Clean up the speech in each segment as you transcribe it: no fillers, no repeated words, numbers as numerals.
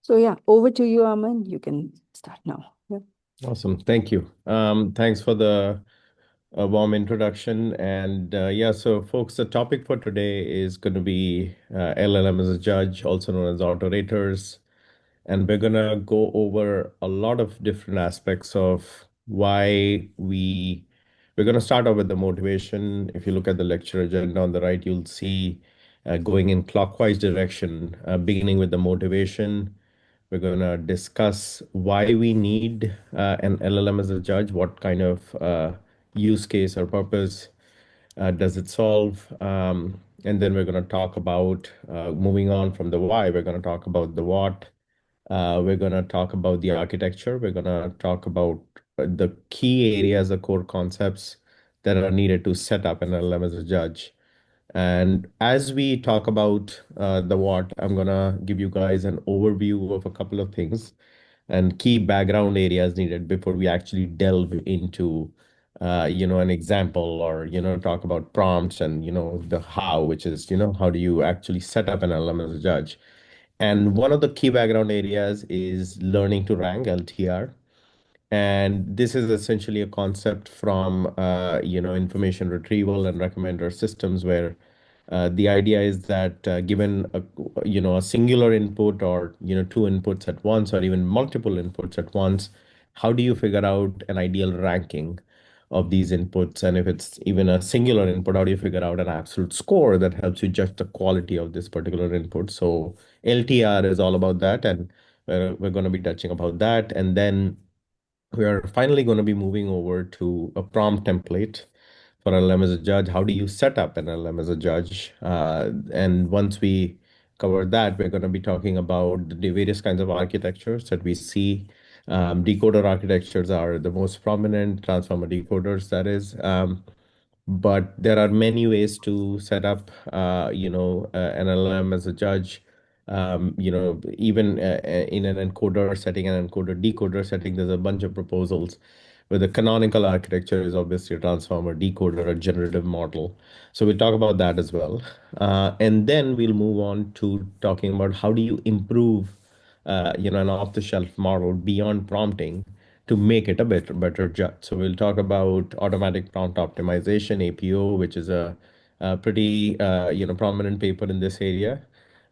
So yeah, over to you, Aman. You can start now. Yeah. Awesome. Thank you. Thanks for the warm introduction. And yeah, so folks, the topic for today is going to be LLM as a judge, also known as Autorators. And we're going to go over a lot of different aspects of why we're going to start off with the motivation. If you look at the lecture agenda on the right, you'll see going in clockwise direction, beginning with the motivation. We're going to discuss why we need an LLM as a judge, what kind of use case or purpose does it solve? And then we're going to talk about moving on from the why, we're going to talk about the what. We're going to talk about the architecture. We're going to talk about the key areas, the core concepts that are needed to set up an LLM as a judge. And as we talk about the what, I'm gonna give you guys an overview of a couple of things and key background areas needed before we actually delve into, an example or, talk about prompts and, the how, which is, how do you actually set up an LLM as a judge? And one of the key background areas is learning to rank, LTR. And this is essentially a concept from, information retrieval and recommender systems where the idea is that given a singular input or two inputs at once or even multiple inputs at once, how do you figure out an ideal ranking of these inputs? And if it's even a singular input, how do you figure out an absolute score that helps you judge the quality of this particular input? So LTR is all about that, and we're going to be touching about that, and then we are finally going to be moving over to a prompt template for LLM as a judge. How do you set up an LLM as a judge? And once we cover that, we're going to be talking about the various kinds of architectures that we see. Decoder architectures are the most prominent, transformer decoders, that is. But there are many ways to set up, an LLM as a judge. Even in an encoder setting, an encoder decoder setting, there's a bunch of proposals where the canonical architecture is obviously a transformer decoder, a generative model. So we'll talk about that as well. And then we'll move on to talking about how do you improve, an off-the-shelf model beyond prompting to make it a better judge. So we'll talk about automatic prompt optimization, APO, which is a pretty prominent paper in this area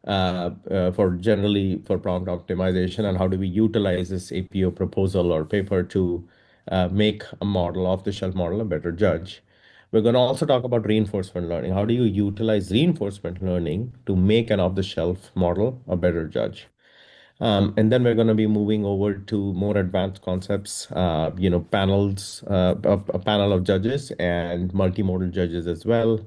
for generally for prompt optimization, and how do we utilize this APO proposal or paper to make a model, off-the-shelf model, a better judge. We're going to also talk about reinforcement learning. How do you utilize reinforcement learning to make an off-the-shelf model a better judge? And then we're going to be moving over to more advanced concepts, panels, a panel of judges and multimodal judges as well.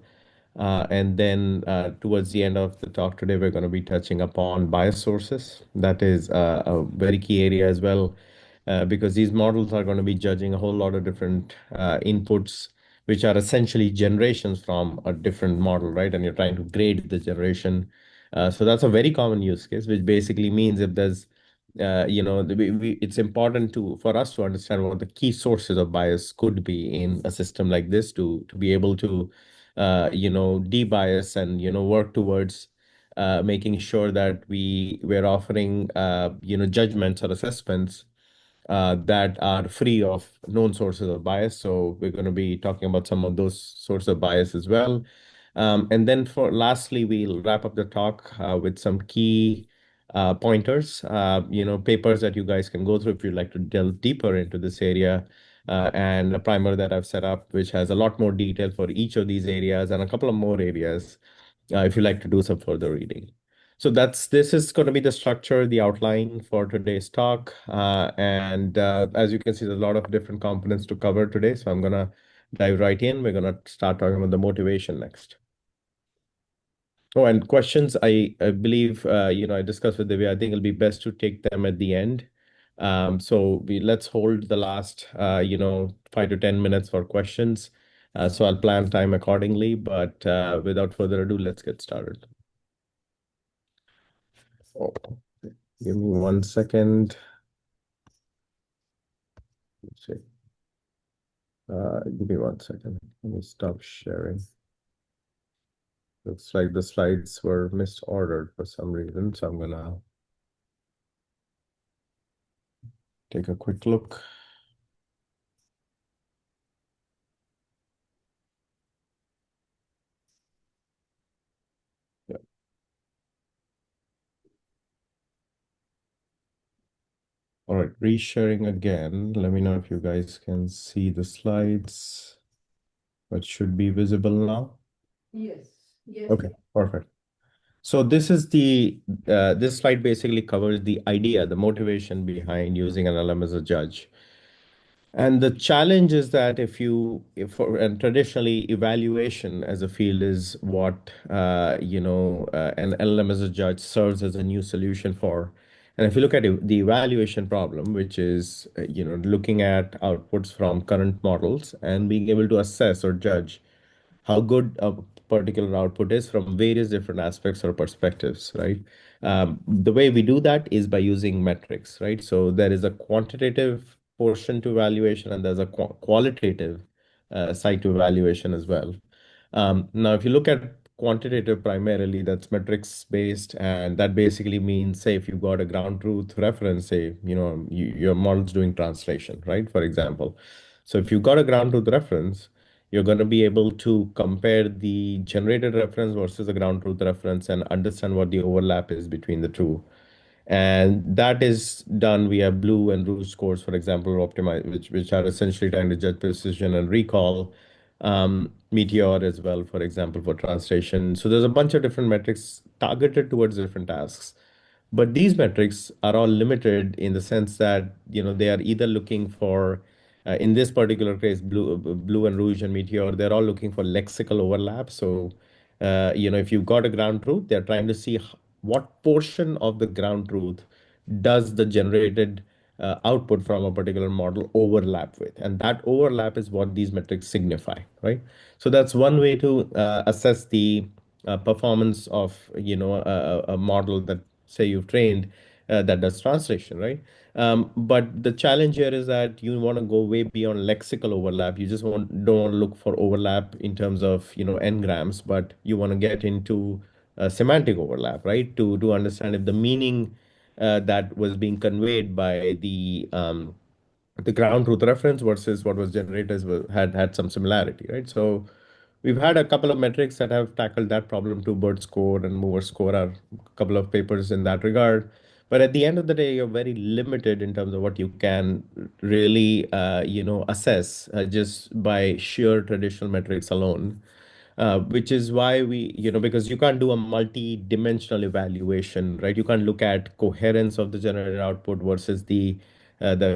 And then towards the end of the talk today, we're going to be touching upon bias sources. That is a very key area as well, because these models are going to be judging a whole lot of different inputs, which are essentially generations from a different model, right? And you're trying to grade the generation. So that's a very common use case, which basically means if there's it's important for us to understand what the key sources of bias could be in a system like this to be able to debias and work towards making sure that we're offering judgments or assessments that are free of known sources of bias. So we're going to be talking about some of those sources of bias as well. And then for lastly, we'll wrap up the talk with some key pointers, papers that you guys can go through if you'd like to delve deeper into this area, and a primer that I've set up, which has a lot more detail for each of these areas and a couple of more areas if you like to do some further reading. So this is going to be the structure, the outline for today's talk. And as you can see, there's a lot of different components to cover today. So I'm going to dive right in. We're going to start talking about the motivation next. Oh, and questions, I believe, I discussed with Divya, I think it'll be best to take them at the end. So let's hold the last, 5 to 10 minutes for questions. So I'll plan time accordingly, but without further ado, let's get started. Oh, give me 1 second. Let's see. Give me 1 second. Let me stop sharing. Looks like the slides were misordered for some reason, so I'm gonna take a quick look. Yeah. All right, resharing again. Let me know if you guys can see the slides. That should be visible now. Yes. Yes. Okay, perfect. So this slide basically covers the idea, the motivation behind using an LLM as a judge. And the challenge is that and traditionally evaluation as a field is what, an LLM as a judge serves as a new solution for. And if you look at the evaluation problem, which is, looking at outputs from current models and being able to assess or judge how good a particular output is from various different aspects or perspectives, right? The way we do that is by using metrics, right? So there is a quantitative portion to evaluation and there's a qualitative side to evaluation as well. Now, if you look at quantitative primarily, that's metrics based, and that basically means, say, if you've got a ground truth reference, say, your model's doing translation, right? For example. So if you've got a ground truth reference, you're going to be able to compare the generated reference versus the ground truth reference and understand what the overlap is between the two. And that is done via BLEU and ROUGE scores, for example, optimize, which are essentially trying to judge precision and recall. Meteor as well, for example, for translation. So there's a bunch of different metrics targeted towards different tasks. But these metrics are all limited in the sense that, they are either looking for, in this particular case, BLEU and ROUGE and Meteor, they're all looking for lexical overlap. So, if you've got a ground truth, they're trying to see what portion of the ground truth does the generated output from a particular model overlap with, and that overlap is what these metrics signify, right? So that's one way to assess the performance of, a model that, say, you've trained, that does translation, right? But the challenge here is that you want to go way beyond lexical overlap. You just don't want to look for overlap in terms of, n-grams, but you want to get into semantic overlap, right? To understand if the meaning that was being conveyed by the ground truth reference versus what was generated had some similarity, right? So we've had a couple of metrics that have tackled that problem too. BERT score and mover score are a couple of papers in that regard. But at the end of the day, you're very limited in terms of what you can really, assess just by sheer traditional metrics alone. Which is why because you can't do a multi-dimensional evaluation, right? You can't look at coherence of the generated output versus the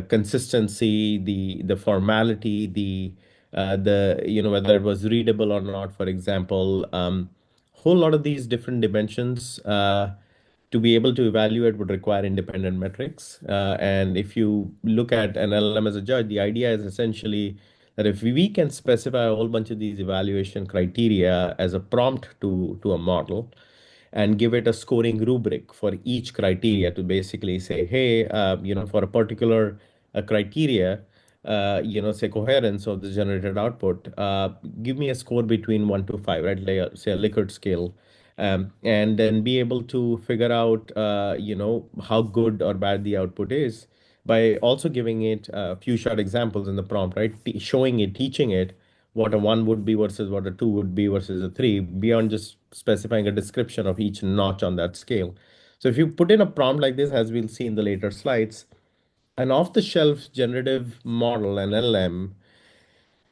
consistency, the formality, whether it was readable or not, for example. Whole lot of these different dimensions to be able to evaluate would require independent metrics. And if you look at an LLM as a judge, the idea is essentially that if we can specify a whole bunch of these evaluation criteria as a prompt to a model and give it a scoring rubric for each criteria to basically say, hey, for a particular criteria, say coherence of the generated output, give me a score between 1 to 5, right? Like, say a Likert scale. And then be able to figure out, how good or bad the output is by also giving it a few short examples in the prompt, right? Showing it, teaching it what a one would be versus what a two would be versus a three, beyond just specifying a description of each notch on that scale. So if you put in a prompt like this, as we'll see in the later slides, an off-the-shelf generative model, an LLM,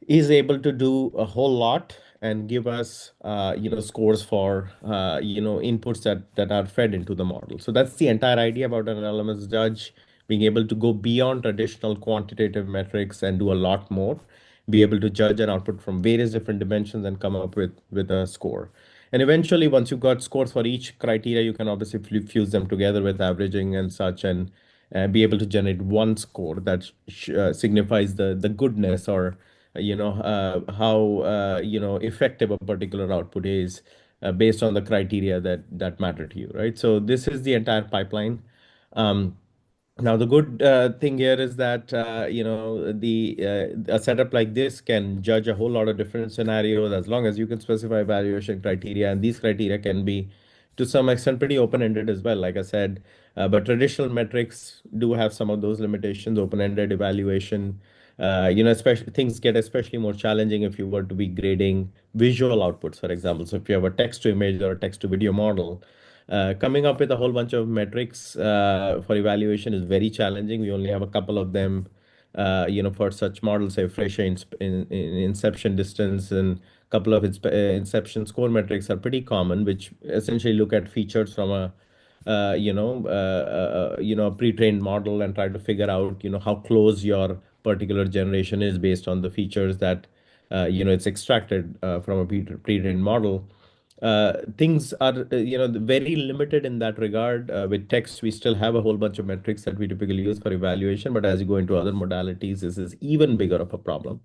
is able to do a whole lot and give us scores for inputs that are fed into the model. So that's the entire idea about an LMS judge, being able to go beyond traditional quantitative metrics and do a lot more, be able to judge an output from various different dimensions and come up with a score. And eventually, once you've got scores for each criteria, you can obviously fuse them together with averaging and such, and be able to generate one score that signifies the goodness, or how effective a particular output is, based on the criteria that matter to you, right? So this is the entire pipeline. um, Now the good thing here is that, the a setup like this can judge a whole lot of different scenarios as long as you can specify evaluation criteria, and these criteria can be to some extent pretty open-ended as well, like I said. But traditional metrics do have some of those limitations, open-ended evaluation. Especially things get especially more challenging if you were to be grading visual outputs, for example. So if you have a text to image or a text to video model, coming up with a whole bunch of metrics for evaluation is very challenging. We only have a couple of them, for such models, say Fresher in inception distance, and a couple of inception score metrics are pretty common, which essentially look at features from a pre-trained model and try to figure out, how close your particular generation is based on the features that, it's extracted from a pre-trained model. Things are, very limited in that regard. With text, we still have a whole bunch of metrics that we typically use for evaluation, but as you go into other modalities, this is even bigger of a problem.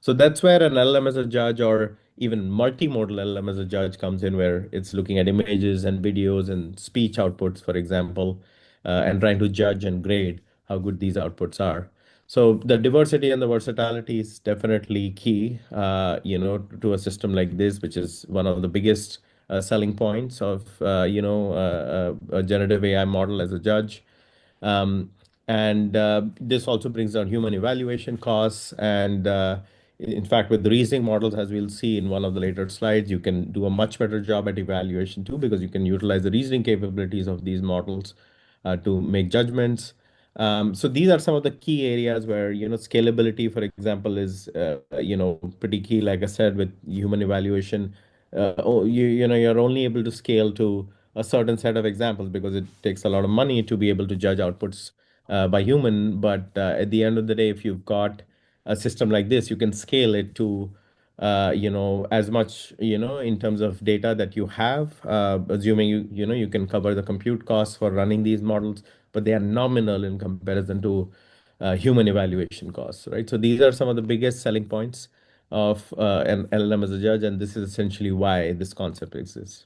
So that's where an LLM as a judge, or even multimodal LLM as a judge, comes in, where it's looking at images and videos and speech outputs, for example, and trying to judge and grade how good these outputs are. So the diversity and the versatility is definitely key, to a system like this, which is one of the biggest selling points of, a generative AI model as a judge. Um, and this also brings down human evaluation costs. And in fact, with the reasoning models, as we'll see in one of the later slides, you can do a much better job at evaluation too, because you can utilize the reasoning capabilities of these models to make judgments. So these are some of the key areas where, scalability, for example, is, pretty key. Like I said, with human evaluation, you're only able to scale to a certain set of examples because it takes a lot of money to be able to judge outputs by human. But at the end of the day, if you've got a system like this, you can scale it to, as much, in terms of data that you have, assuming you can cover the compute costs for running these models, but they are nominal in comparison to human evaluation costs, right? So these are some of the biggest selling points of an LLM as a judge, and this is essentially why this concept exists.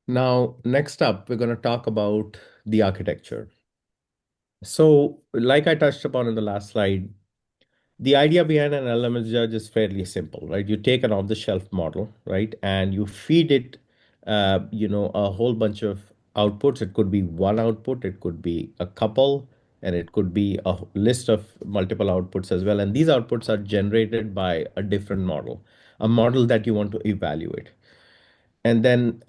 Now, next up, we're going to talk about the architecture. So, like I touched upon in the last slide, the idea behind an LLM judge is fairly simple, right? You take an off-the-shelf model, right, and you feed it, a whole bunch of outputs. It could be one output, it could be a couple, and it could be a list of multiple outputs as well. And these outputs are generated by a different model, a model that you want to evaluate. And then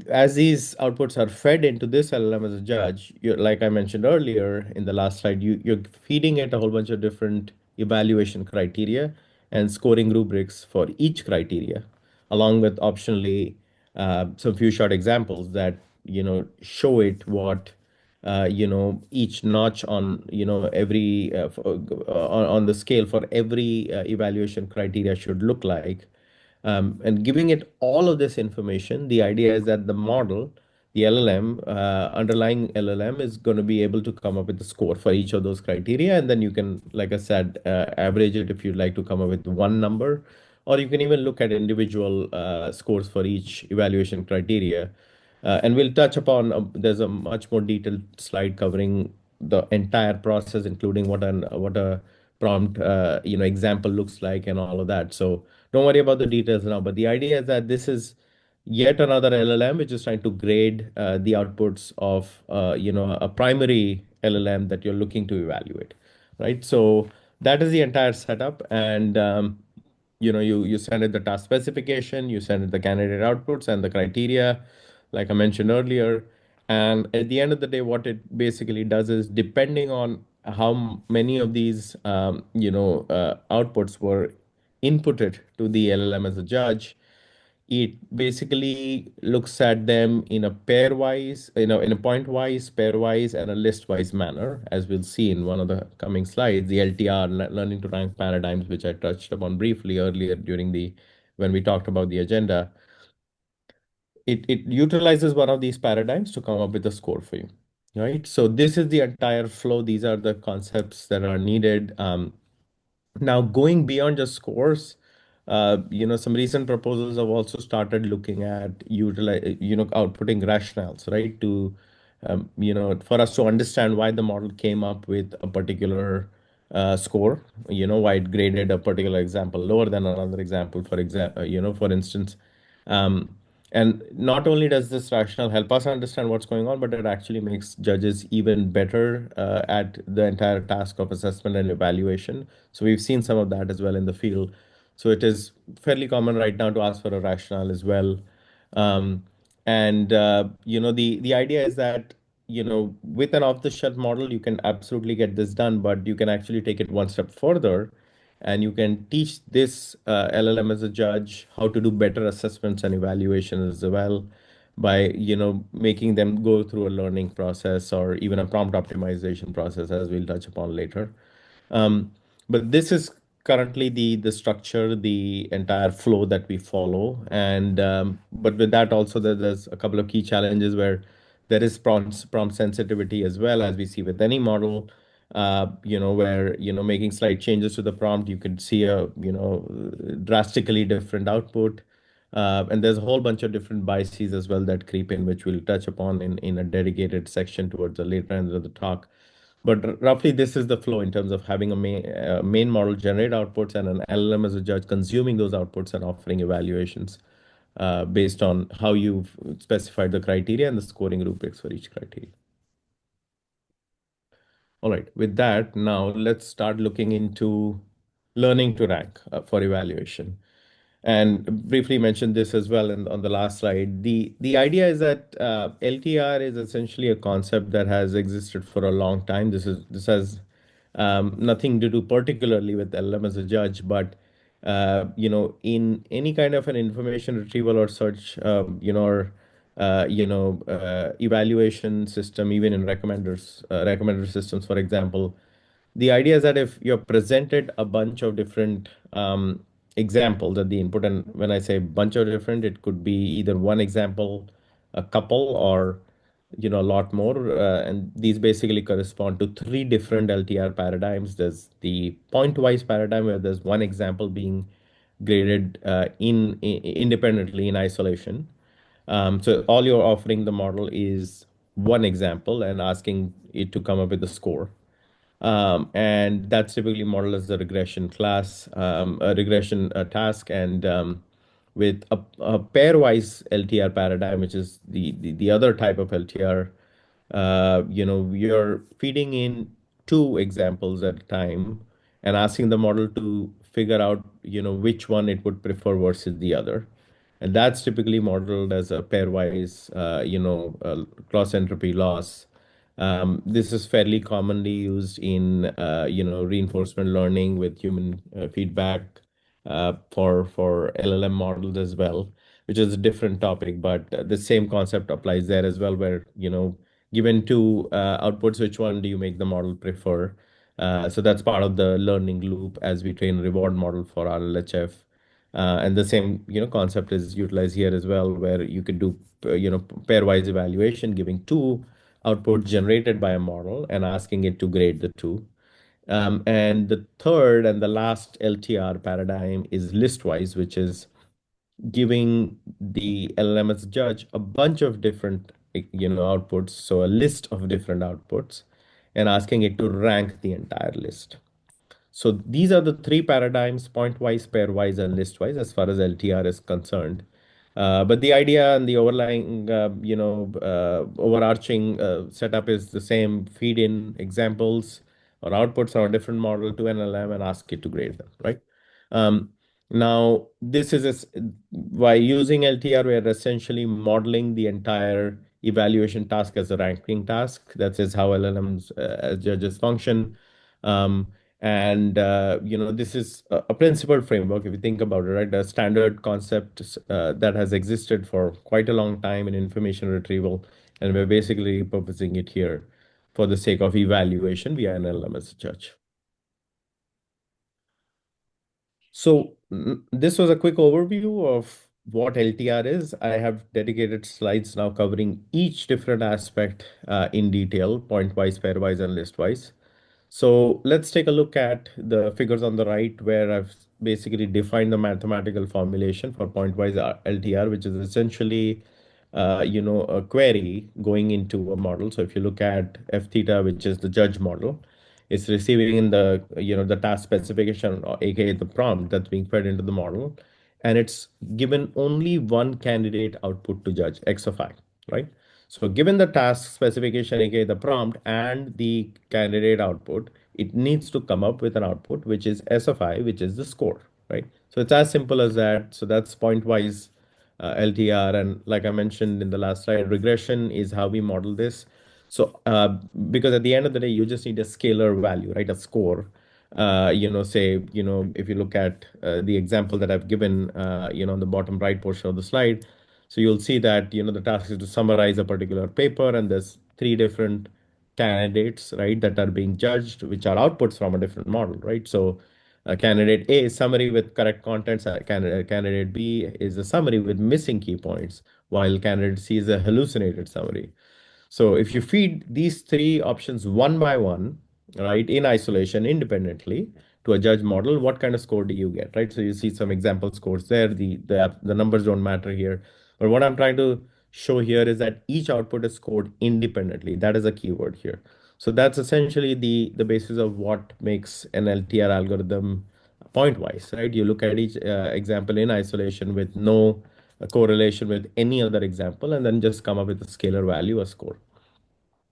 as these outputs are fed into this LLM as a judge, like I mentioned earlier in the last slide, you're feeding it a whole bunch of different evaluation criteria and scoring rubrics for each criteria, along with optionally some few short examples that, show it what, each notch on, every on the scale for every evaluation criteria should look like, and giving it all of this information. The idea is that the model, the LLM, underlying LLM, is going to be able to come up with the score for each of those criteria. And then you can, like I said, average it if you'd like to come up with one number, or you can even look at individual scores for each evaluation criteria. And we'll touch upon, there's a much more detailed slide covering the entire process, including what a prompt, example looks like and all of that. So don't worry about the details now. But the idea is that this is yet another LLM which is trying to grade the outputs of, a primary LLM that you're looking to evaluate, right? So that is the entire setup. And you send it the task specification, you send it the candidate outputs and the criteria, like I mentioned earlier. And at the end of the day, what it basically does is, depending on how many of these, outputs were inputted to the LLM as a judge, it basically looks at them in a pairwise, in a pointwise, pairwise, and a listwise manner, as we'll see in one of the coming slides, the LTR, learning to rank paradigms, which I touched upon briefly earlier when we talked about the agenda. It utilizes one of these paradigms to come up with a score for you, right? So this is the entire flow. These are the concepts that are needed. Now, going beyond just scores, some recent proposals have also started looking at outputting rationales, right? To, for us to understand why the model came up with a particular score, why it graded a particular example lower than another example, for example, for instance. Um, And not only does this rationale help us understand what's going on, but it actually makes judges even better at the entire task of assessment and evaluation. So we've seen some of that as well in the field. So it is fairly common right now to ask for a rationale as well. Um, and the idea is that with an off-the-shelf model, you can absolutely get this done, but you can actually take it one step further and you can teach this LLM as a judge how to do better assessments and evaluations as well by making them go through a learning process or even a prompt optimization process, as we'll touch upon later. um, but this is currently the structure, the entire flow that we follow. And but with that also there's a couple of key challenges where there is prompt sensitivity as well, as we see with any model. Where making slight changes to the prompt, you could see a drastically different output. And there's a whole bunch of different biases as well that creep in, which we'll touch upon in a dedicated section towards the later end of the talk. But roughly, this is the flow in terms of having a main model generate outputs and an LLM as a judge consuming those outputs and offering evaluations based on how you've specified the criteria and the scoring rubrics for each criteria. All right, with that, now let's start looking into learning to rank for evaluation. And briefly mentioned this as well on the last slide. The idea is that LTR is essentially a concept that has existed for a long time. This has nothing to do particularly with LLM as a judge, but in any kind of an information retrieval or search, evaluation system, even in recommender systems, for example. The idea is that if you're presented a bunch of different examples at the input, and when I say bunch of different, it could be either one example, a couple, or a lot more. And these basically correspond to three different LTR paradigms. There's the pointwise paradigm, where there's one example being graded independently in isolation. So all you're offering the model is one example and asking it to come up with a score. And that's typically modeled as a regression class, a regression task. And with a pairwise LTR paradigm, which is the other type of LTR, you're feeding in two examples at a time and asking the model to figure out, which one it would prefer versus the other. And that's typically modeled as a pairwise, cross entropy loss. This is fairly commonly used in reinforcement learning with human feedback for LLM models as well, which is a different topic, but the same concept applies there as well, where given two outputs, which one do you make the model prefer? So that's part of the learning loop as we train reward model for our LHF. And the same concept is utilized here as well, where you could do pairwise evaluation, giving two output generated by a model and asking it to grade the two. And the third and the last LTR paradigm is listwise, which is giving the LLM judge a bunch of different outputs, so a list of different outputs, and asking it to rank the entire list. So these are the three paradigms: pointwise, pairwise, and listwise, as far as LTR is concerned. But the idea and the overarching setup is the same: feed in examples or outputs on a different model to an LLM and ask it to grade them, right? Um, Now, this is by using LTR, we're essentially modeling the entire evaluation task as a ranking task. That is how LLMs as judges function. Um, and this is a principled framework, if you think about it, right? A standard concept that has existed for quite a long time in information retrieval, and we're basically repurposing it here for the sake of evaluation via an LLM as a judge. So this was a quick overview of what LTR is. I have dedicated slides now covering each different aspect in detail: pointwise, pairwise, and listwise. So let's take a look at the figures on the right, where I've basically defined the mathematical formulation for pointwise LTR, which is essentially, a query going into a model. So if you look at F theta, which is the judge model, it's receiving in the task specification, or aka the prompt that's being fed into the model, and it's given only one candidate output to judge, X of I, right? So given the task specification, aka the prompt, and the candidate output, it needs to come up with an output which is S of I, which is the score, right? So it's as simple as that. So that's pointwise LTR. And like I mentioned in the last slide, regression is how we model this. So because at the end of the day, you just need a scalar value, right? A score. Say, if you look at the example that I've given, on the bottom right portion of the slide, so you'll see that, the task is to summarize a particular paper, and there's three different candidates, right, that are being judged, which are outputs from a different model, right? So candidate A is summary with correct contents. Candidate B is a summary with missing key points, while candidate C is a hallucinated summary. So if you feed these three options one by one, right, in isolation, independently to a judge model, what kind of score do you get, right? So you see some example scores there. The numbers don't matter here. But what I'm trying to show here is that each output is scored independently. That is a keyword here. So that's essentially the basis of what makes an LTR algorithm pointwise, right? You look at each example in isolation with no correlation with any other example, and then just come up with a scalar value, a score.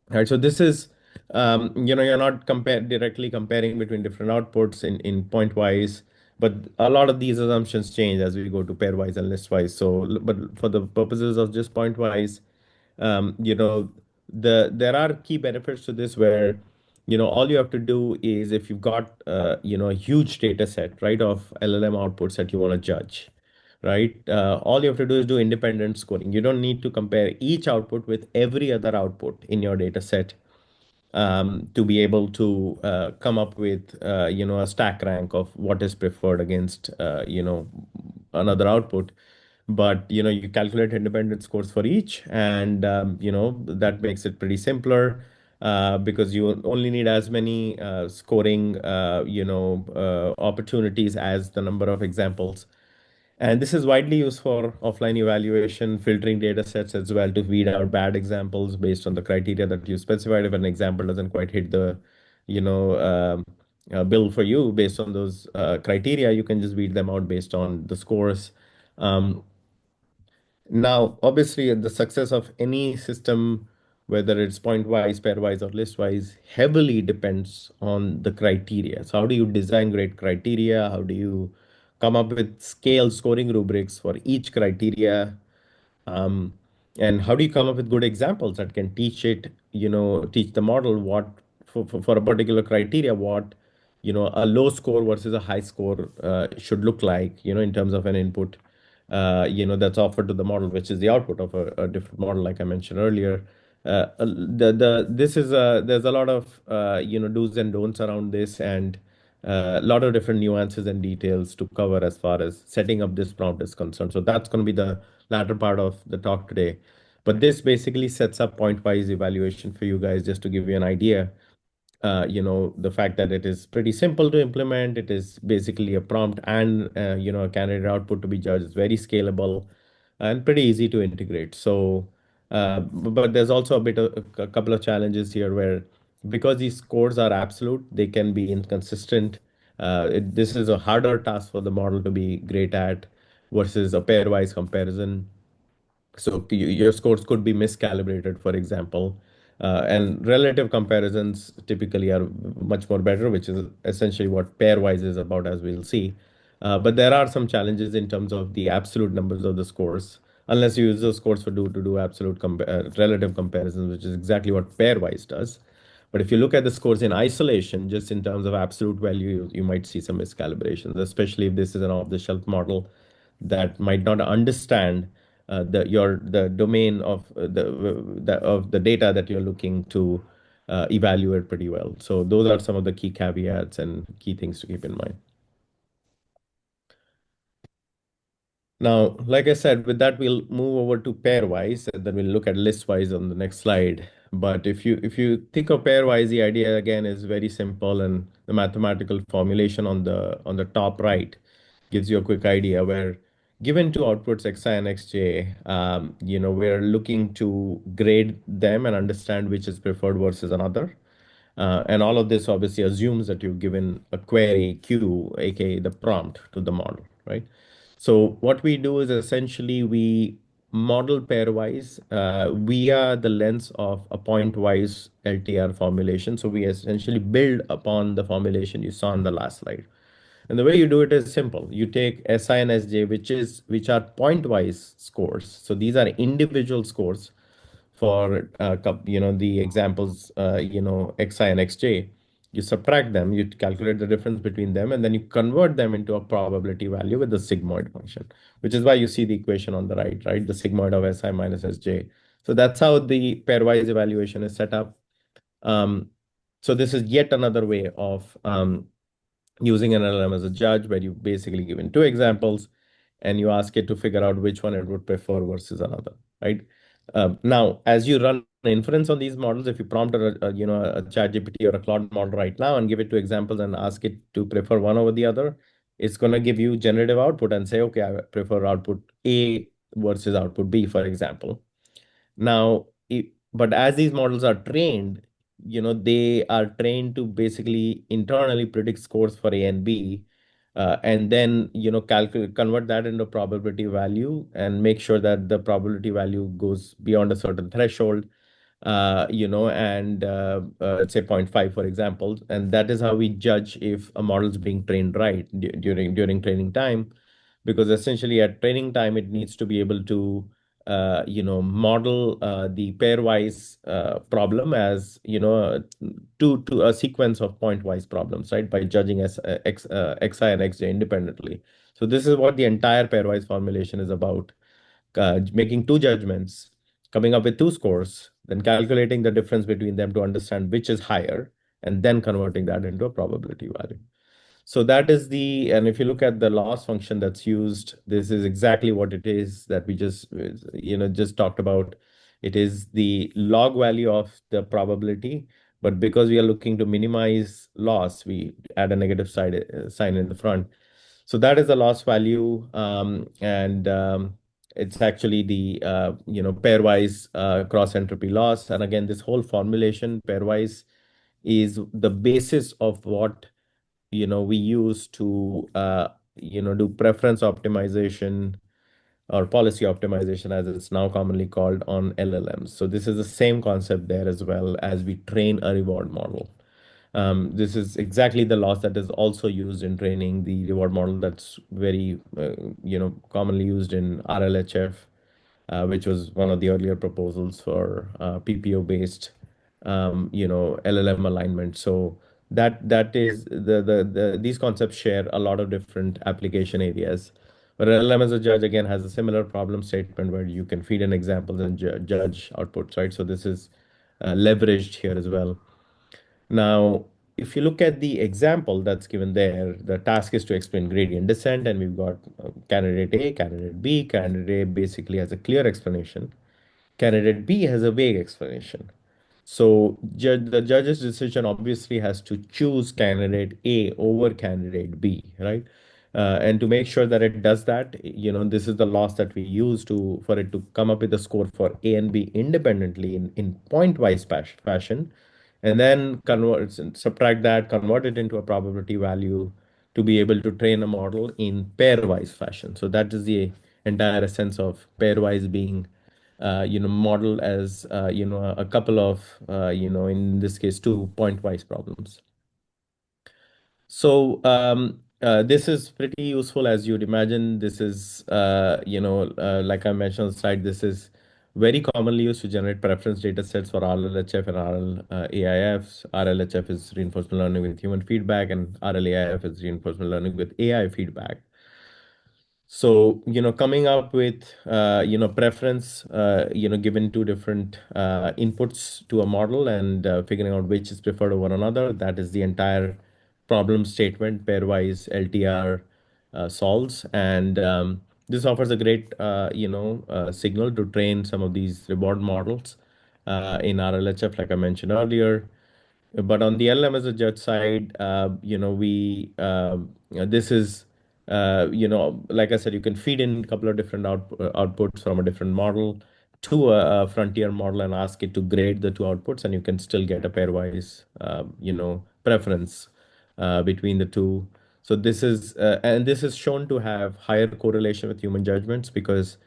Right. So this is, you're not directly comparing between different outputs in pointwise, but a lot of these assumptions change as we go to pairwise and listwise. So, but for the purposes of just pointwise, um, you know, there are key benefits to this where, all you have to do is if you've got, a huge data set, right, of LLM outputs that you want to judge, right? All you have to do is do independent scoring. You don't need to compare each output with every other output in your data set to be able to come up with, a stack rank of what is preferred against, another output. But, you calculate independent scores for each, and, that makes it pretty simpler. Because you only need as many scoring, opportunities as the number of examples, and this is widely used for offline evaluation, filtering data sets as well to weed out bad examples based on the criteria that you specified. If an example doesn't quite hit the, bill for you based on those criteria, you can just weed them out based on the scores. Um, Now, obviously, the success of any system, whether it's pointwise, pairwise, or listwise, heavily depends on the criteria. So, how do you design great criteria? How do you come up with scale scoring rubrics for each criteria? Um, and how do you come up with good examples that can teach the model what, for a particular criteria, what, a low score versus a high score should look like, in terms of an input, that's offered to the model, which is the output of a different model, like I mentioned earlier. This is there's a lot of, do's and don'ts around this, and a lot of different nuances and details to cover as far as setting up this prompt is concerned. So that's going to be the latter part of the talk today. But this basically sets up point-wise evaluation for you guys, just to give you an idea. The fact that it is pretty simple to implement. It is basically a prompt and, a candidate output to be judged. It's very scalable and pretty easy to integrate. So, but there's also a couple of challenges here where, because these scores are absolute, they can be inconsistent. This is a harder task for the model to be great at versus a pairwise comparison. So your scores could be miscalibrated, for example, and relative comparisons typically are much more better, which is essentially what pairwise is about, as we'll see. But there are some challenges in terms of the absolute numbers of the scores, unless you use those scores to do absolute relative comparisons, which is exactly what pairwise does. But if you look at the scores in isolation, just in terms of absolute value, you might see some miscalibrations, especially if this is an off-the-shelf model that might not understand the domain of the data that you're looking to evaluate pretty well. So those are some of the key caveats and key things to keep in mind. Now, like I said, with that, we'll move over to pairwise, and then we'll look at listwise on the next slide. But if you think of pairwise, the idea again is very simple, and the mathematical formulation on the top right gives you a quick idea where, given two outputs xi and xj, we're looking to grade them and understand which is preferred versus another. And all of this obviously assumes that you've given a query Q, aka the prompt, to the model, right? So what we do is essentially we model pairwise via the lens of a pointwise LTR formulation. So we essentially build upon the formulation you saw on the last slide. And the way you do it is simple. You take SI and SJ, which are pointwise scores. So these are individual scores for the examples xi and xj. You subtract them, you calculate the difference between them, and then you convert them into a probability value with the sigmoid function, which is why you see the equation on the right, the sigmoid of si minus sj. So that's how the pairwise evaluation is set up. Um, so this is yet another way of using an LLM as a judge, where you basically given two examples and you ask it to figure out which one it would prefer versus another, right? Now, as you run inference on these models, if you prompt a ChatGPT or a Claude model right now and give it two examples and ask it to prefer one over the other, it's going to give you generative output and say, okay, I prefer output A versus output B, for example. Now, but as these models are trained, they are trained to basically internally predict scores for A and B, and then, calculate, convert that into probability value and make sure that the probability value goes beyond a certain threshold, and let's say zero point 0.5, for example. And that is how we judge if a model is being trained right during training time, because essentially at training time, it needs to be able to model the pairwise problem as, to a sequence of pointwise problems, right? By judging xi and xj independently. So this is what the entire pairwise formulation is about: making two judgments, coming up with two scores, then calculating the difference between them to understand which is higher, and then converting that into a probability value. So that is and if you look at the loss function that's used, this is exactly what it is that we just talked about. It is the log value of the probability, but because we are looking to minimize loss, we add a negative sign in the front. So that is the loss value, and it's actually the pairwise cross entropy loss. And again, this whole formulation pairwise is the basis of what we use to do preference optimization or policy optimization, as it's now commonly called, on LLMs. So this is the same concept there as well as we train a reward model. This is exactly the loss that is also used in training the reward model that's very commonly used in RLHF, which was one of the earlier proposals for PPO based LLM alignment. So that is these concepts share a lot of different application areas. But LLM as a judge again has a similar problem statement where you can feed in examples and judge outputs, right? So this is leveraged here as well. Now, if you look at the example that's given there, the task is to explain gradient descent, and we've got candidate A, candidate B. Candidate A basically has a clear explanation. Candidate B has a vague explanation. So the judge's decision obviously has to choose candidate A over candidate B, right? And to make sure that it does that, this is the loss that we use for it to come up with a score for A and B independently in pointwise fashion, and then subtract that, convert it into a probability value to be able to train a model in pairwise fashion. So that is the entire essence of pairwise being model as a couple of in this case two pointwise problems. So this is pretty useful, as you'd imagine. This is like I mentioned on the slide, this is very commonly used to generate preference data sets for RLHF and RLAIFs. RLHF is reinforcement learning with human feedback, and RLAIF is reinforcement learning with AI feedback. So, coming up with, preference, given two different inputs to a model, and figuring out which is preferred over another, that is the entire problem statement pairwise LTR solves. And this offers a great, signal to train some of these reward models in RLHF, like I mentioned earlier. But on the LLM as a judge side, we this is like I said, you can feed in a couple of different outputs from a different model to a frontier model and ask it to grade the two outputs, and you can still get a pairwise preference between the two. So this is shown to have higher correlation with human judgments because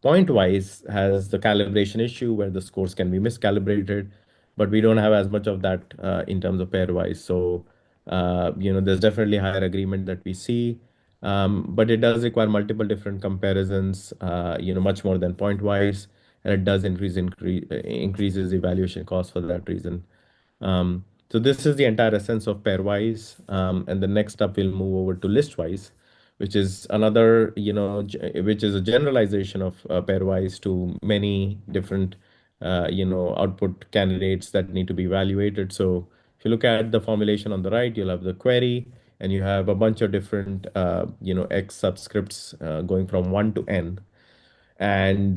pointwise has the calibration issue where the scores can be miscalibrated, but we don't have as much of that in terms of pairwise. So, there's definitely higher agreement that we see, but it does require multiple different comparisons, much more than pointwise, and it does increases evaluation costs for that reason. So this is the entire essence of pairwise. And the next up, we'll move over to listwise, which is another, which is a generalization of pairwise to many different, output candidates that need to be evaluated. So if you look at the formulation on the right, you'll have the query, and you have a bunch of different, X subscripts going from 1 to n. And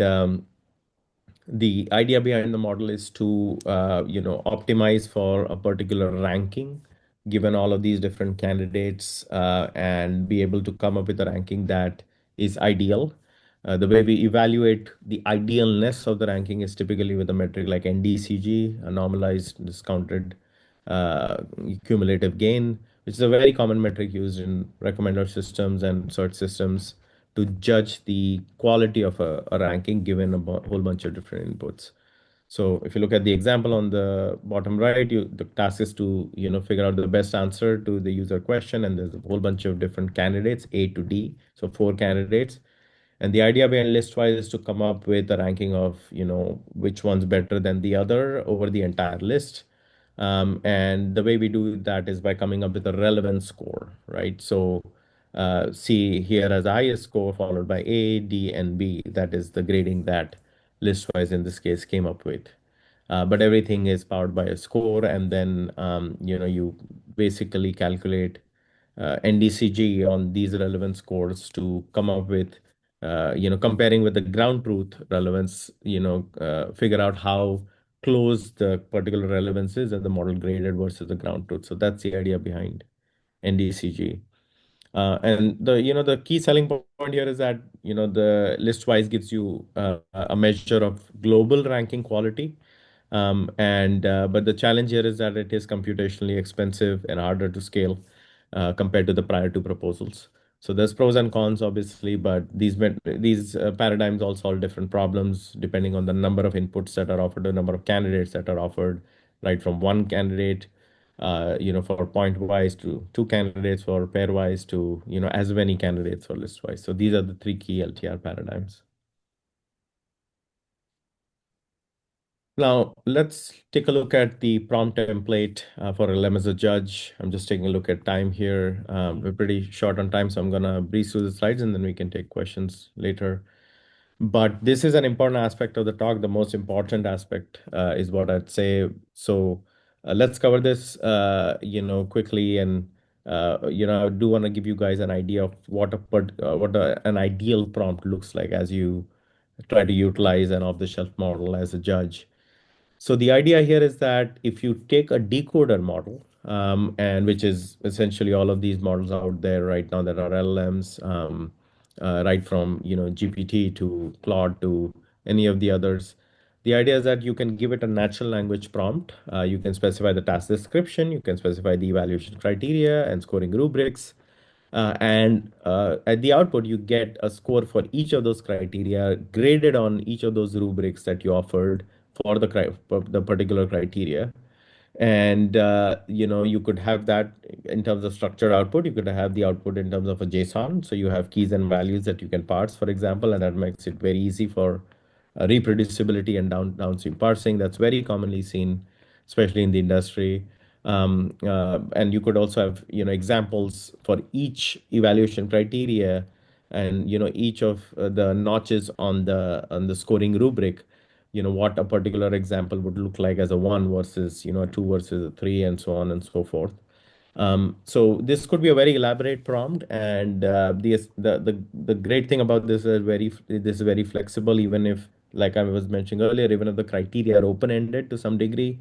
the idea behind the model is to optimize for a particular ranking given all of these different candidates, and be able to come up with a ranking that is ideal. The way we evaluate the idealness of the ranking is typically with a metric like NDCG, a normalized discounted uh, cumulative gain, which is a very common metric used in recommender systems and search systems to judge the quality of a ranking given a whole bunch of different inputs. So if you look at the example on the bottom right, the task is to figure out the best answer to the user question, and there's a whole bunch of different candidates, A to D, so four candidates. And the idea behind listwise is to come up with a ranking of which one's better than the other over the entire list. And the way we do that is by coming up with a relevance score, right? So C here as the highest score, followed by A, D, and B. That is the grading that listwise in this case came up with. But everything is powered by a score, and then you basically calculate NDCG on these relevance scores to come up with comparing with the ground truth relevance, figure out how close the particular relevance is and the model graded versus the ground truth. So that's the idea behind NDCG. And the key selling point here is that the listwise gives you a measure of global ranking quality, and but the challenge here is that it is computationally expensive and harder to scale compared to the prior two proposals. So there's pros and cons, obviously, but these paradigms all solve different problems depending on the number of inputs that are offered, the number of candidates that are offered, right from one candidate, for pointwise to two candidates for pairwise to as many candidates for listwise. So these are the three key LTR paradigms. Now, let's take a look at the prompt template for LLM as a judge. I'm just taking a look at time here. We're pretty short on time, so I'm going to breeze through the slides and then we can take questions later. But this is an important aspect of the talk. The most important aspect is what I'd say. So let's cover this, quickly. And, I do want to give you guys an idea of an ideal prompt looks like as you try to utilize an off-the-shelf model as a judge. So the idea here is that if you take a decoder model, and which is essentially all of these models out there right now that are LLMs, right from GPT to Claude to any of the others. The idea is that you can give it a natural language prompt. You can specify the task description, you can specify the evaluation criteria and scoring rubrics. And at the output, you get a score for each of those criteria graded on each of those rubrics that you offered for the particular criteria. And you could have that in terms of structured output. You could have the output in terms of a JSON. So you have keys and values that you can parse, for example, and that makes it very easy for reproducibility and downstream parsing. That's very commonly seen, especially in the industry. And you could also have examples for each evaluation criteria, and each of the notches on the scoring rubric, what a particular example would look like as a one versus a two versus a three, and so on and so forth. So this could be a very elaborate prompt, and the great thing about this is very flexible. Even if, like I was mentioning earlier, even if the criteria are open-ended to some degree,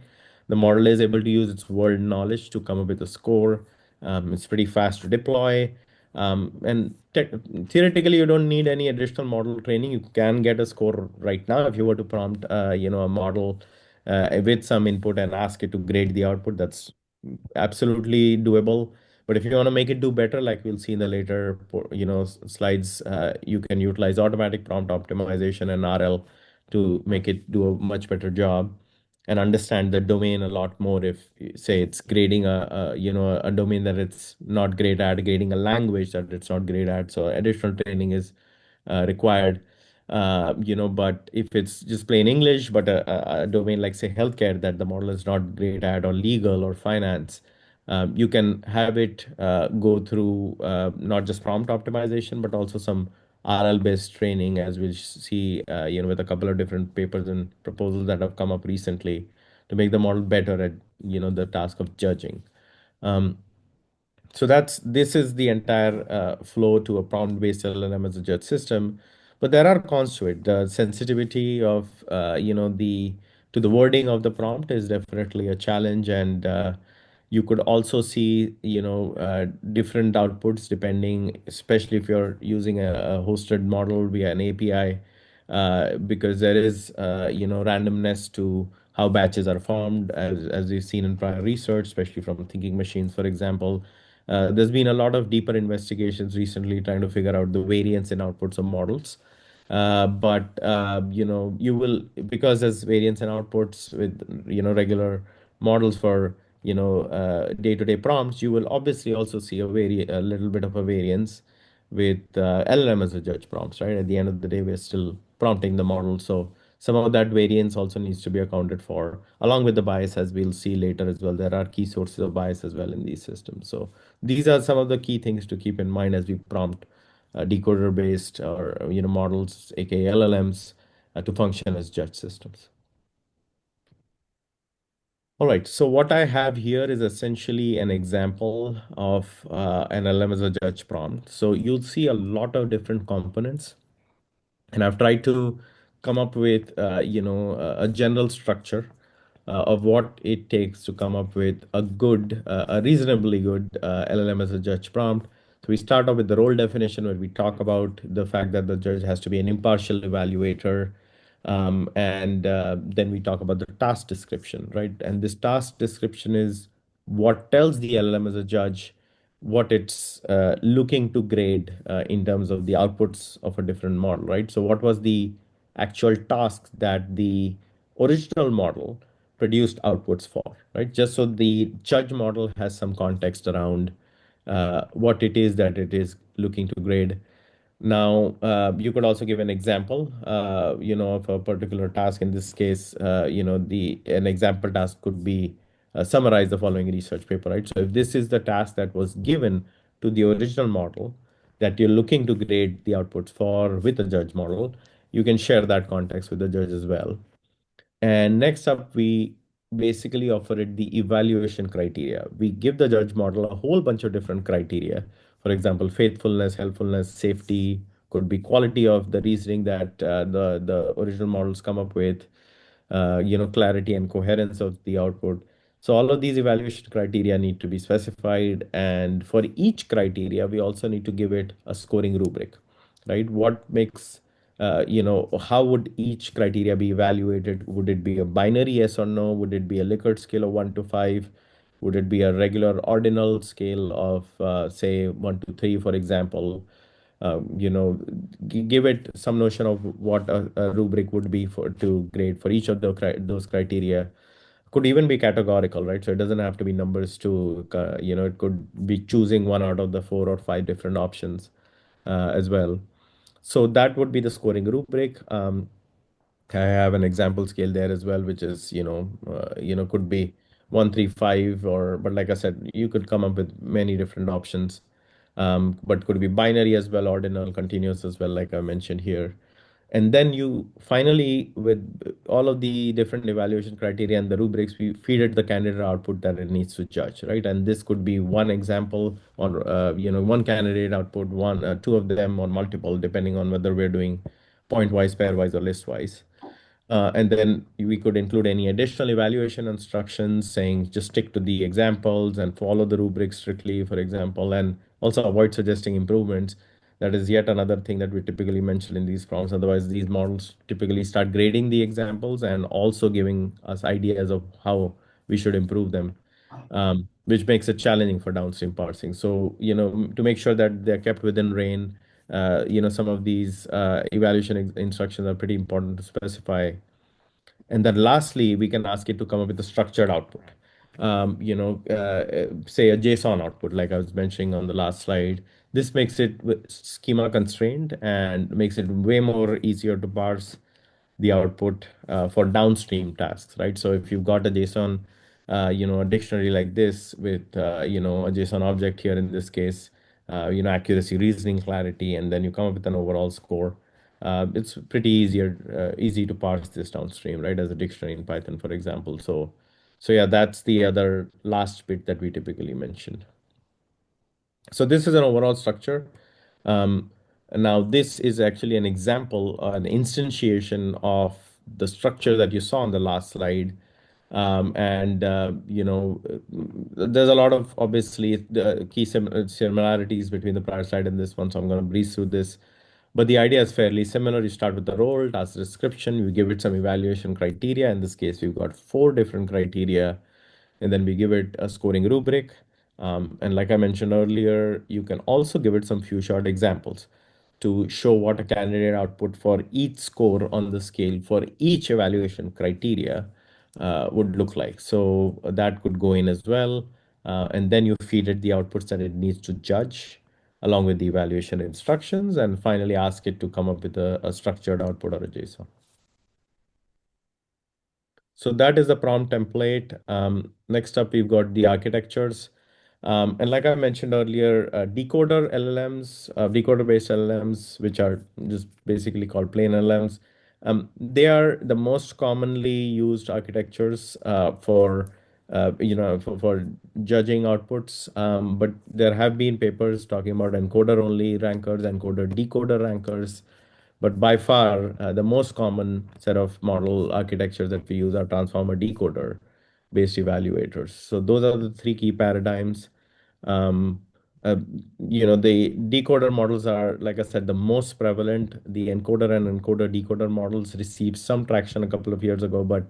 the model is able to use its world knowledge to come up with a score. It's pretty fast to deploy. And theoretically, you don't need any additional model training. You can get a score right now if you were to prompt, a model with some input and ask it to grade the output. That's absolutely doable. But if you want to make it do better, like we'll see in the later, slides, you can utilize automatic prompt optimization and RL to make it do a much better job and understand the domain a lot more. If say it's grading a domain that it's not great at, grading a language that it's not great at, so additional training is required. But if it's just plain English, but a domain like say healthcare that the model is not great at, or legal or finance, you can have it go through not just prompt optimization, but also some RL-based training, as we'll see, with a couple of different papers and proposals that have come up recently to make the model better at, the task of judging. Um, so this is the entire flow to a prompt-based LLM as a judge system. But there are cons to it. The sensitivity of the wording of the prompt is definitely a challenge, and you could also see different outputs depending, especially if you're using a hosted model via an API, because there is randomness to how batches are formed, as we've seen in prior research, especially from thinking machines, for example. There's been a lot of deeper investigations recently trying to figure out the variance in outputs of models. But you will, because there's variance in outputs with regular models for day-to-day prompts, you will obviously also see a little bit of a variance with LLM as a judge prompts, right? At the end of the day, we're still prompting the model, so some of that variance also needs to be accounted for, along with the bias, as we'll see later as well. There are key sources of bias as well in these systems. So these are some of the key things to keep in mind as we prompt decoder-based or models, aka LLMs, to function as judge systems. All right, so what I have here is essentially an example of an LLM as a judge prompt. So you'll see a lot of different components, and I've tried to come up with a general structure of what it takes to come up with a reasonably good LLM as a judge prompt. So we start off with the role definition, where we talk about the fact that the judge has to be an impartial evaluator. And then we talk about the task description, right? And this task description is what tells the LLM as a judge what it's looking to grade in terms of the outputs of a different model, right? So what was the actual task that the original model produced outputs for, right? Just so the judge model has some context around what it is that it is looking to grade. Now, you could also give an example, of a particular task. In this case, the an example task could be summarize the following research paper, right? So if this is the task that was given to the original model that you're looking to grade the outputs for with the judge model, you can share that context with the judge as well. And next up, we basically offer it the evaluation criteria. We give the judge model a whole bunch of different criteria. For example, faithfulness, helpfulness, safety, could be quality of the reasoning that the original models come up with, clarity and coherence of the output. So all of these evaluation criteria need to be specified. And for each criteria, we also need to give it a scoring rubric, right? What makes how would each criteria be evaluated? Would it be a binary yes or no? Would it be a Likert scale of 1 to 5? Would it be a regular ordinal scale of, say, 1 to 3, for example? Give it some notion of what a rubric would be for to grade for each of those criteria. Could even be categorical, right? So it doesn't have to be numbers to, it could be choosing one out of the 4 or 5 different options as well. So that would be the scoring rubric. I have an example scale there as well, which is, could be 1, 3, 5, but like I said, you could come up with many different options. But could be binary as well, ordinal, continuous as well, like I mentioned here. And then you finally, with all of the different evaluation criteria and the rubrics, we feed it the candidate output that it needs to judge, right? And this could be one example, or one candidate output, two of them, or multiple, depending on whether we're doing pointwise, pairwise, or listwise. And then we could include any additional evaluation instructions saying just stick to the examples and follow the rubric strictly, for example, and also avoid suggesting improvements. That is yet another thing that we typically mention in these prompts. Otherwise, these models typically start grading the examples and also giving us ideas of how we should improve them. which makes it challenging for downstream parsing. So, to make sure that they're kept within RAIN, some of these evaluation instructions are pretty important to specify. And then lastly, we can ask it to come up with a structured output. Say a JSON output, like I was mentioning on the last slide. This makes it schema constrained and makes it way more easier to parse the output for downstream tasks, right? So if you've got a JSON, a dictionary like this with, a JSON object here in this case, accuracy, reasoning, clarity, and then you come up with an overall score. It's pretty easy to parse this downstream, right? As a dictionary in Python, for example. So yeah, that's the other last bit that we typically mention. So this is an overall structure. Um, Now, this is actually an example, an instantiation of the structure that you saw on the last slide. There's a lot of obviously the key similarities between the prior slide and this one, so I'm going to breeze through this. But the idea is fairly similar. You start with the role, task description, you give it some evaluation criteria. In this case, we've got four different criteria, and then we give it a scoring rubric. And like I mentioned earlier, you can also give it some few short examples to show what a candidate output for each score on the scale for each evaluation criteria would look like. So that could go in as well. And then you feed it the outputs that it needs to judge along with the evaluation instructions, and finally ask it to come up with a structured output or a JSON. So that is the prompt template. Next up, we've got the architectures. And like I mentioned earlier, decoder-based LLMs, which are just basically called plain LLMs, they are the most commonly used architectures for judging outputs. But there have been papers talking about encoder-only rankers, encoder-decoder rankers. But by far, the most common set of model architectures that we use are transformer decoder based evaluators. So those are the three key paradigms. Um, the decoder models are, like I said, the most prevalent. The encoder and encoder decoder models received some traction a couple of years ago, but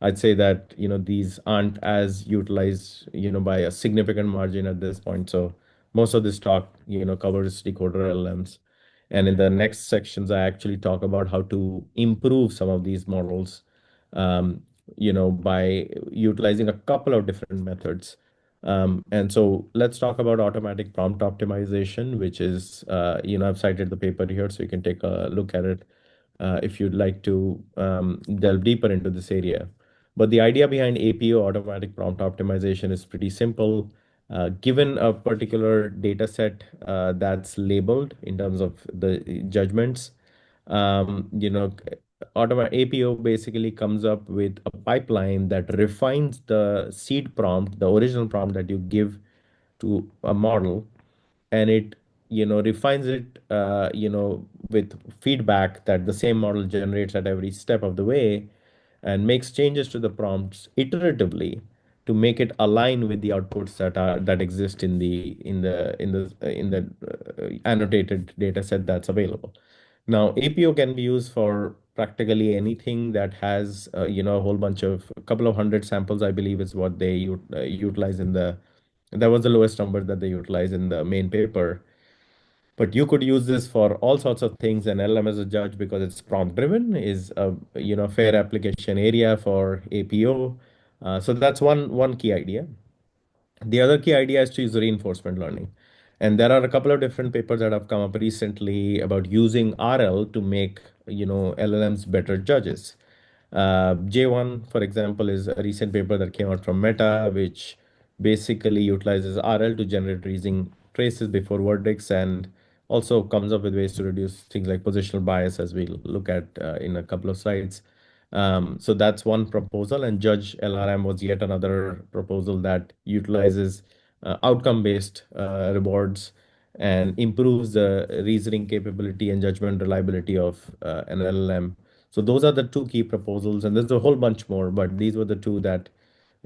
I'd say that, these aren't as utilized, by a significant margin at this point. So most of this talk, covers decoder LLMs. And in the next sections, I actually talk about how to improve some of these models, by utilizing a couple of different methods. And so let's talk about automatic prompt optimization, which is, I've cited the paper here, so you can take a look at it if you'd like to delve deeper into this area. But the idea behind APO, automatic prompt optimization, is pretty simple. Given a particular data set that's labeled in terms of the judgments, um, you know, APO basically comes up with a pipeline that refines the seed prompt, the original prompt that you give to a model, and it refines it with feedback that the same model generates at every step of the way, and makes changes to the prompts iteratively to make it align with the outputs that exist in the annotated data set that's available. Now, APO can be used for practically anything that has a whole bunch of a couple of hundred samples, I believe, is what they utilize in the that was the lowest number that they utilize in the main paper. But you could use this for all sorts of things. And LLM as a judge, because it's prompt driven, is a fair application area for APO. So that's one key idea. The other key idea is to use reinforcement learning. And there are a couple of different papers that have come up recently about using RL to make, LLMs better judges. J1, for example, is a recent paper that came out from Meta, which basically utilizes RL to generate reasoning traces before verdicts, and also comes up with ways to reduce things like positional bias, as we'll look at in a couple of slides. So that's one proposal, and Judge LRM was yet another proposal that utilizes outcome-based rewards and improves the reasoning capability and judgment reliability of an LLM. So those are the two key proposals, and there's a whole bunch more, but these were the two that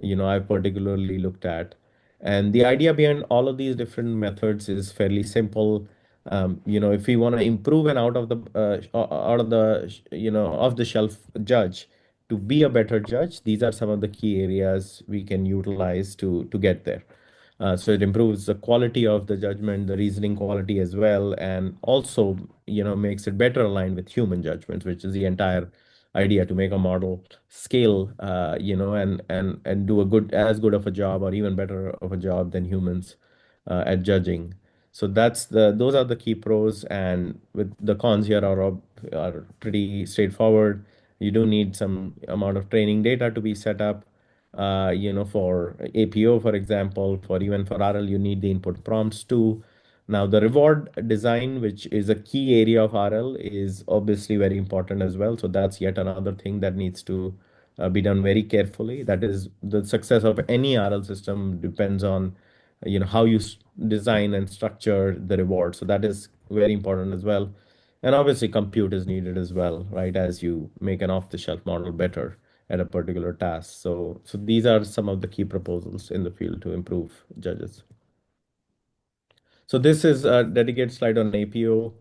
I particularly looked at. And the idea behind all of these different methods is fairly simple. If we want to improve an out of the off the shelf judge to be a better judge, these are some of the key areas we can utilize to get there. So it improves the quality of the judgment, the reasoning quality as well, and also, makes it better aligned with human judgments, which is the entire idea to make a model scale, and do a good of a job or even better of a job than humans at judging. So those are the key pros, and with the cons here are pretty straightforward. You do need some amount of training data to be set up. For APO, for example, for RL, you need the input prompts too. Now, the reward design, which is a key area of RL, is obviously very important as well. So that's yet another thing that needs to be done very carefully. That is, the success of any RL system depends on, how you design and structure the reward. So that is very important as well. And obviously, compute is needed as well, right? As you make an off-the-shelf model better at a particular task. So these are some of the key proposals in the field to improve judges. So this is a dedicated slide on APO.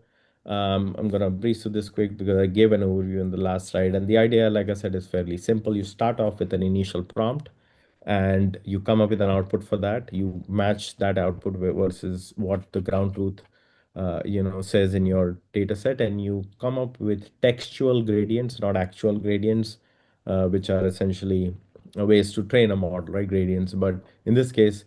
I'm going to breeze through this quick because I gave an overview in the last slide. And the idea, like I said, is fairly simple. You start off with an initial prompt and you come up with an output for that. You match that output versus what the ground truth says in your data set, and you come up with textual gradients, not actual gradients, which are essentially ways to train a model, right? Gradients. But in this case,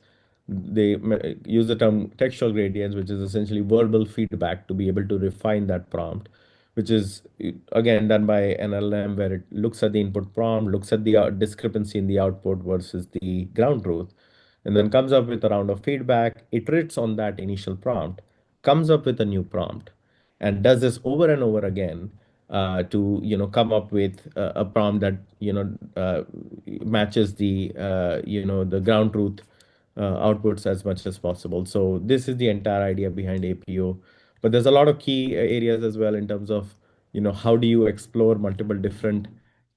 they use the term textual gradients, which is essentially verbal feedback to be able to refine that prompt, which is again done by an LLM, where it looks at the input prompt, looks at the discrepancy in the output versus the ground truth, and then comes up with a round of feedback, iterates on that initial prompt, comes up with a new prompt, and does this over and over again to come up with a prompt that matches the ground truth outputs as much as possible. So this is the entire idea behind APO. But there's a lot of key areas as well in terms of how do you explore multiple different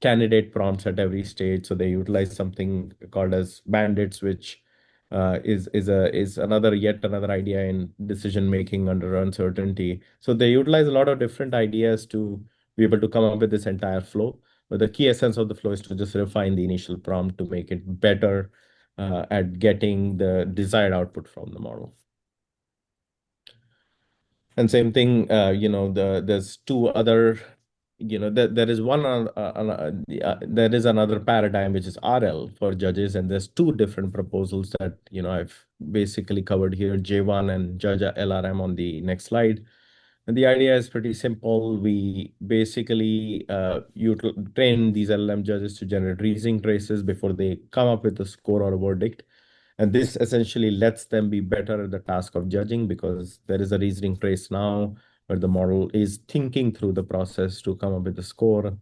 candidate prompts at every stage. So they utilize something called as bandits, which is another yet another idea in decision making under uncertainty. So they utilize a lot of different ideas to be able to come up with this entire flow. But the key essence of the flow is to just refine the initial prompt to make it better at getting the desired output from the model. And same thing, there's two other, there is there is another paradigm, which is RL for judges, and there's two different proposals that, I've basically covered here, J1 and Judge LRM on the next slide. And the idea is pretty simple. We basically train these LLM judges to generate reasoning traces before they come up with a score or a verdict. And this essentially lets them be better at the task of judging because there is a reasoning trace now where the model is thinking through the process to come up with a score.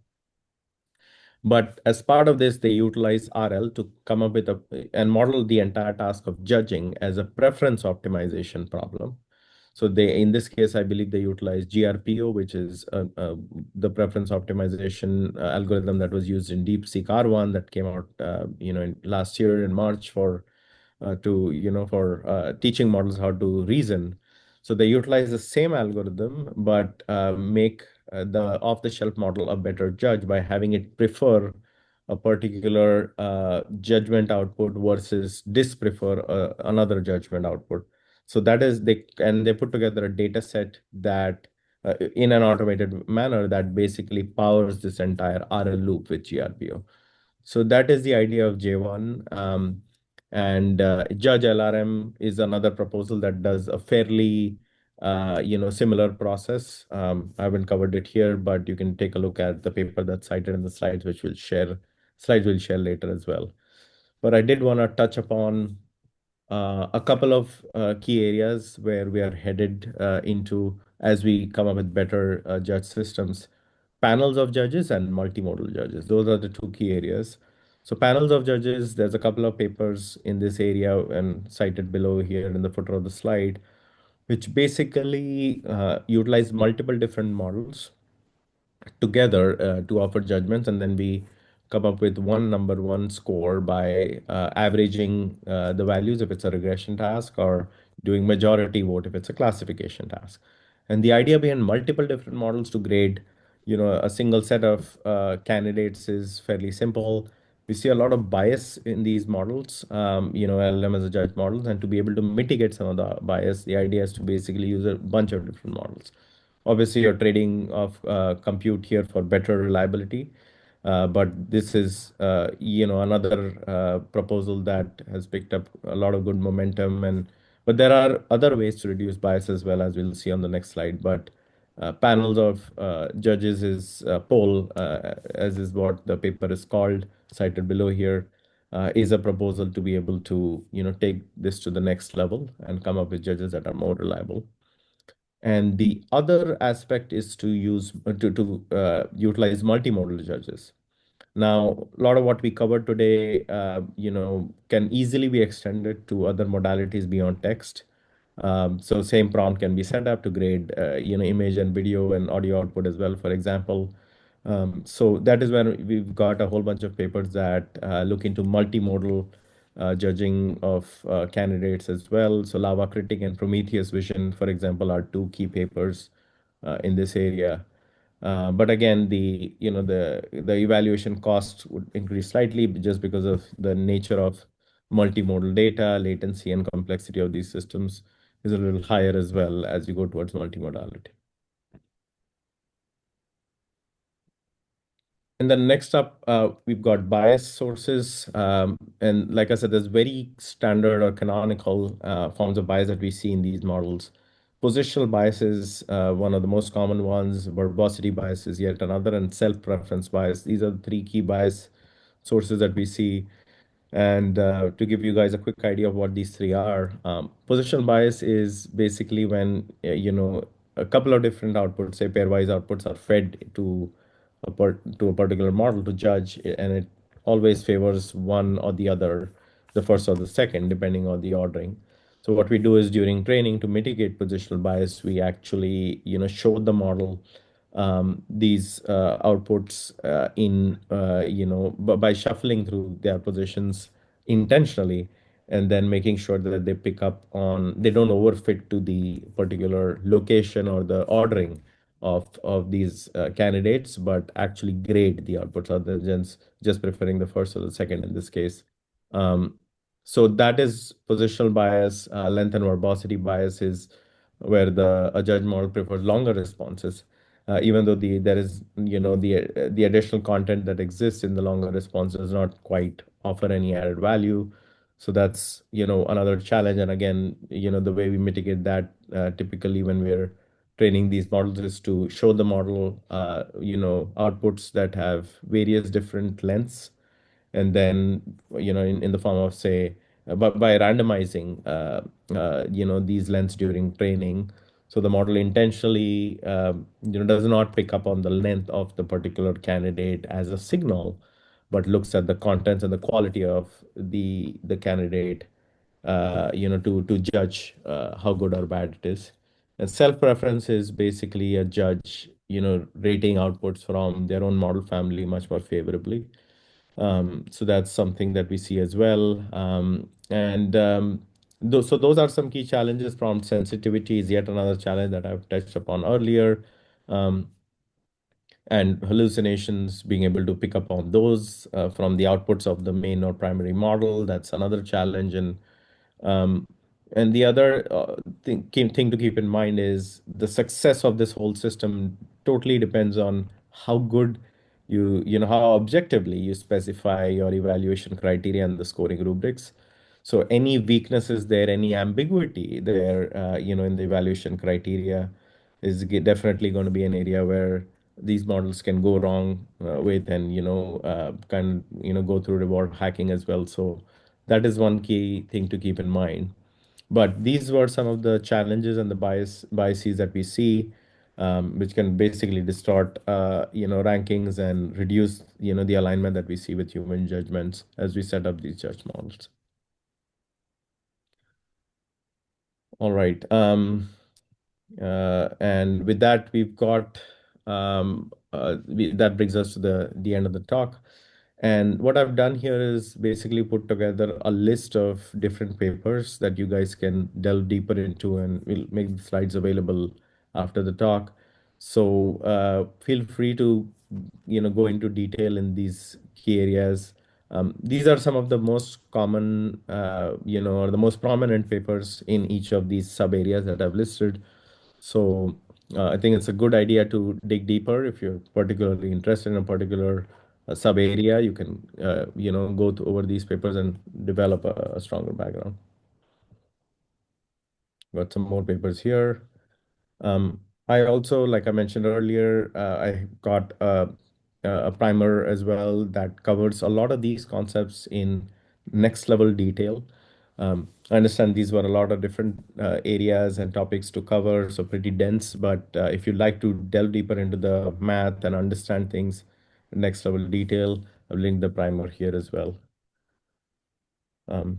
But as part of this, they utilize RL to come up with and model the entire task of judging as a preference optimization problem. So in this case, I believe they utilize GRPO, which is the preference optimization algorithm that was used in DeepSeek R1 that came out, last year in March for teaching models how to reason. So they utilize the same algorithm, but make the off-the-shelf model a better judge by having it prefer a particular judgment output versus disprefer another judgment output. So that is they put together a data set that in an automated manner that basically powers this entire RL loop with GRPO. So that is the idea of J1. And Judge LRM is another proposal that does a fairly similar process. I haven't covered it here, but you can take a look at the paper that's cited in the slides, which slides will share later as well. But I did want to touch upon a couple of key areas where we are headed into as we come up with better judge systems: panels of judges and multimodal judges. Those are the two key areas. So panels of judges, there's a couple of papers in this area and cited below here in the footer of the slide, which basically utilize multiple different models together to offer judgments, and then we come up with one score by averaging the values if it's a regression task, or doing majority vote if it's a classification task. And the idea behind multiple different models to grade a single set of candidates is fairly simple. we see a lot of bias in these models, LLM as a judge models, and to be able to mitigate some of the bias, the idea is to basically use a bunch of different models. Obviously, you're trading off compute here for better reliability, but this is, another proposal that has picked up a lot of good momentum. But there are other ways to reduce bias as well, as we'll see on the next slide. But panels of judges is poll, as is what the paper is called, cited below here, is a proposal to be able to, take this to the next level and come up with judges that are more reliable. And the other aspect is to use to utilize multimodal judges. Now, a lot of what we covered today, can easily be extended to other modalities beyond text. So same prompt can be set up to grade, image and video and audio output as well, for example. So that is where we've got a whole bunch of papers that look into multimodal judging of candidates as well. So Lava Critic and Prometheus Vision, for example, are two key papers in this area. But again, the evaluation cost would increase slightly just because of the nature of multimodal data, latency, and complexity of these systems is a little higher as well as you go towards multimodality. And then next up, we've got bias sources. And like I said, there's very standard or canonical forms of bias that we see in these models. Positional bias is one of the most common ones. Verbosity bias is yet another, and self-preference bias. These are the three key bias sources that we see. And to give you guys a quick idea of what these three are, positional bias is basically when, a couple of different outputs, say pairwise outputs, are fed to a particular model to judge, and it always favors one or the other, the first or the second, depending on the ordering. So what we do is during training to mitigate positional bias, we actually, show the model these outputs by shuffling through their positions intentionally, and then making sure that they don't overfit to the particular location or the ordering of these candidates, but actually grade the outputs other than just preferring the first or the second in this case. Um, so that is positional bias. Length and verbosity bias is where a judge model prefers longer responses, even though there is, the additional content that exists in the longer response does not quite offer any added value. So that's, another challenge. And again, the way we mitigate that typically when we're training these models is to show the model, outputs that have various different lengths, and then, in the form of, say, but by randomizing, these lengths during training. So the model intentionally, does not pick up on the length of the particular candidate as a signal, but looks at the contents and the quality of the candidate, to judge how good or bad it is. And self-preference is basically a judge, rating outputs from their own model family much more favorably. So that's something that we see as well. So those are some key challenges. Prompt sensitivity is yet another challenge that I've touched upon earlier. Um, and hallucinations, being able to pick up on those from the outputs of the main or primary model, that's another challenge. Um, and the other thing to keep in mind is the success of this whole system totally depends on how good how objectively you specify your evaluation criteria and the scoring rubrics. So any weaknesses there, any ambiguity there, in the evaluation criteria is definitely going to be an area where these models can go wrong with, and can go through reward hacking as well. So that is one key thing to keep in mind. But these were some of the challenges and the biases that we see, which can basically distort, rankings and reduce, the alignment that we see with human judgments as we set up these judge models. All right. And with that, we've got that brings us to the end of the talk. And what I've done here is basically put together a list of different papers that you guys can delve deeper into, and we'll make the slides available after the talk. So feel free to go into detail in these key areas. These are some of the most common, or the most prominent papers in each of these sub areas that I've listed. So I think it's a good idea to dig deeper. If you're particularly interested in a particular sub area, you can, go over these papers and develop a stronger background. Got some more papers here. I also, like I mentioned earlier, I got a primer as well that covers a lot of these concepts in next level detail. I understand these were a lot of different areas and topics to cover, so pretty dense. But if you'd like to delve deeper into the math and understand things in next level detail, I've linked the primer here as well.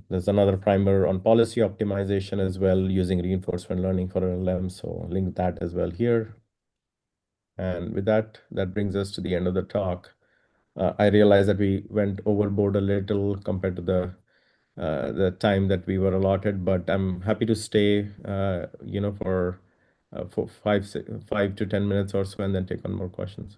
There's another primer on policy optimization as well, using reinforcement learning for LLM. So link that as well here. And with that, that brings us to the end of the talk. I realize that we went overboard a little compared to the time that we were allotted, but I'm happy to stay, for 5 to 10 minutes or so, and then take on more questions.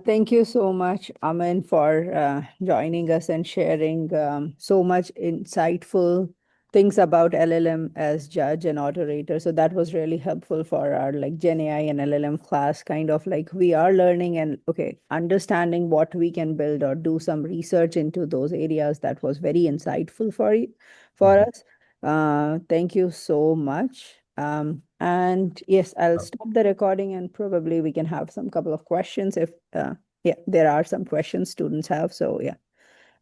Thank you so much, Aman, for joining us and sharing so much insightful things about LLM as judge and autorator. So that was really helpful for our like Gen AI and LLM class, kind of like we are learning and understanding what we can build or do some research into those areas. That was very insightful for you, for Mhm. us. Thank you so much. And yes, I'll stop the recording and probably we can have some couple of questions if yeah, there are some questions students have. So yeah.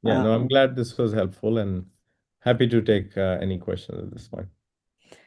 Yeah, no, I'm glad this was helpful and happy to take any questions at this point.